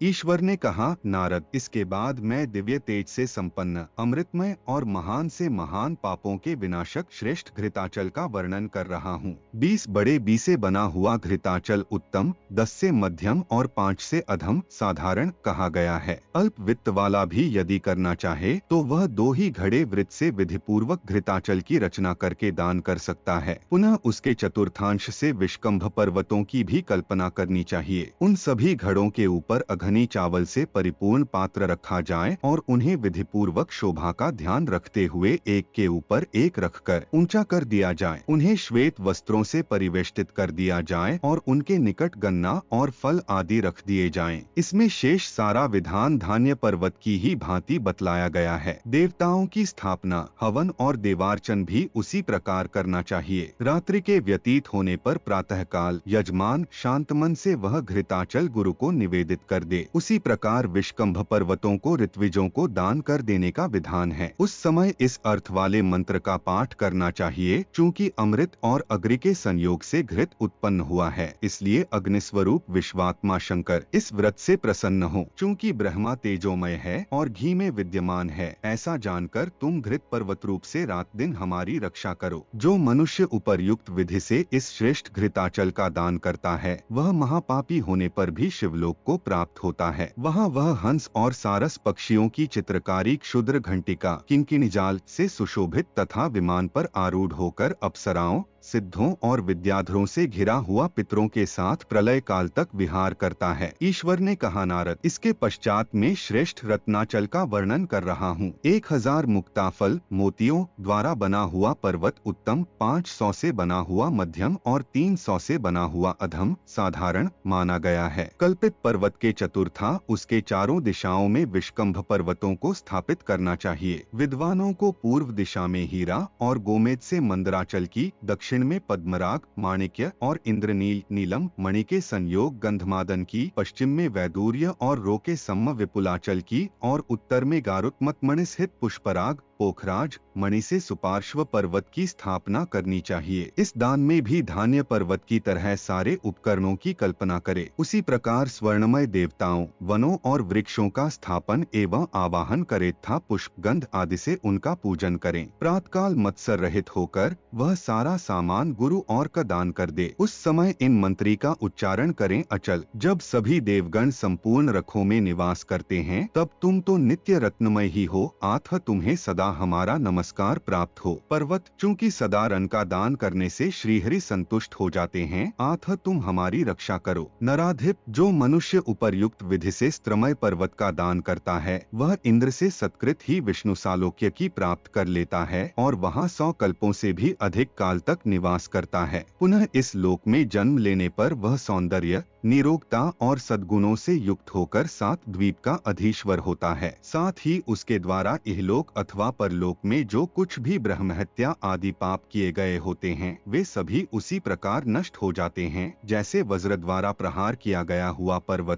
ईश्वर ने कहा, नारद, इसके बाद मैं दिव्य तेज से संपन्न, अमृतमय और महान से महान पापों के विनाशक श्रेष्ठ घृताचल का वर्णन कर रहा हूँ। 20 बड़े बी से बना हुआ घृताचल उत्तम, 10 से मध्यम और 5 से अधम साधारण कहा गया है। अल्प वित्त वाला भी यदि करना चाहे तो वह 2 ही घड़े वृत्त से विधिपूर्वक घृताचल की रचना करके दान कर सकता है। पुनः उसके चतुर्थांश से विष्कंभ पर्वतों की भी कल्पना करनी चाहिए। उन सभी घड़ों के ऊपर घनी चावल से परिपूर्ण पात्र रखा जाए और उन्हें विधिपूर्वक शोभा का ध्यान रखते हुए एक के ऊपर एक रखकर ऊंचा कर दिया जाए। उन्हें श्वेत वस्त्रों से परिवेष्टित कर दिया जाए और उनके निकट गन्ना और फल आदि रख दिए जाएं। इसमें शेष सारा विधान धान्य पर्वत की ही भांति बतलाया गया है। देवताओं की स्थापना, हवन और देवार्चन भी उसी प्रकार करना चाहिए। रात्रि के व्यतीत होने पर प्रातःकाल यजमान शांत मन से वह घृताचल गुरु को निवेदित कर दे। उसी प्रकार विष्कंभ पर्वतों को ऋत्विजों को दान कर देने का विधान है। उस समय इस अर्थ वाले मंत्र का पाठ करना चाहिए, चूंकि अमृत और अग्नि के संयोग से घृत उत्पन्न हुआ है, इसलिए अग्निस्वरूप विश्वात्मा शंकर इस व्रत से प्रसन्न हो। चूंकि ब्रह्मा तेजोमय है और घी में विद्यमान है, ऐसा जानकर तुम घृत पर्वत रूप से रात दिन हमारी रक्षा करो। जो मनुष्य उपर्युक्त विधि से इस श्रेष्ठ घृताचल का दान करता है, वह महापापी होने पर भी शिवलोक को प्राप्त होता है। वहाँ वह हंस और सारस पक्षियों की चित्रकारी क्षुद्र घंटिका किंकिणी जाल से सुशोभित तथा विमान पर आरूढ़ होकर अप्सराओं, सिद्धों और विद्याधरों से घिरा हुआ पितरों के साथ प्रलय काल तक विहार करता है। ईश्वर ने कहा, नारद, इसके पश्चात में श्रेष्ठ रत्नाचल का वर्णन कर रहा हूँ। 1000 मुक्ताफल मोतियों द्वारा बना हुआ पर्वत उत्तम, 500 से बना हुआ मध्यम और 300 से बना हुआ अधम साधारण माना गया है। कल्पित पर्वत के चतुर्था उसके चारों दिशाओं में विष्कंभ पर्वतों को स्थापित करना चाहिए। विद्वानों को पूर्व दिशा में हीरा और गोमेद से मंदराचल की, दक्षिण में पद्मराग, माणिक्य और इंद्रनील नीलम मणि के संयोग गंधमादन की, पश्चिम में वैदूर्य और रो के सम्म विपुलाचल की और उत्तर में गारुत्मत मणि स्थित पुष्पराग पोखराज मणि से सुपार्श्व पर्वत की स्थापना करनी चाहिए। इस दान में भी धान्य पर्वत की तरह सारे उपकरणों की कल्पना करे। उसी प्रकार स्वर्णमय देवताओं, वनों और वृक्षों का स्थापन एवं आवाहन करे तथा पुष्प गंध आदि से उनका पूजन करें। प्रातकाल मत्सर रहित होकर वह सारा सामान गुरु और का दान कर दे। उस समय इन मंत्री का उच्चारण करें अचल। जब सभी देवगण संपूर्ण रखों में निवास करते हैं, तब तुम तो नित्य रत्नमय ही हो, आत्म तुम्हें सदा हमारा नमस्कार प्राप्त हो। पर्वत, चूंकि सदा रन का दान करने से श्रीहरि संतुष्ट हो जाते हैं, आत्म तुम हमारी रक्षा करो। नराधिप, जो मनुष्य उपर्युक्त विधि से स्त्रमय पर्वत का दान करता है, वह इंद्र से सत्कृत ही विष्णु सालोक्य की प्राप्त कर लेता है और वहाँ 100 कल्पों से भी अधिक काल तक निवास करता है। पुनः इस लोक में जन्म लेने पर वह सौंदर्य, निरोगता और सद्गुणों से युक्त होकर 7 द्वीप का अधीश्वर होता है। साथ ही उसके द्वारा इहलोक अथवा परलोक में जो कुछ भी ब्रह्महत्या आदि पाप किए गए होते हैं, वे सभी उसी प्रकार नष्ट हो जाते हैं, जैसे वज्र द्वारा प्रहार किया गया हुआ पर्वत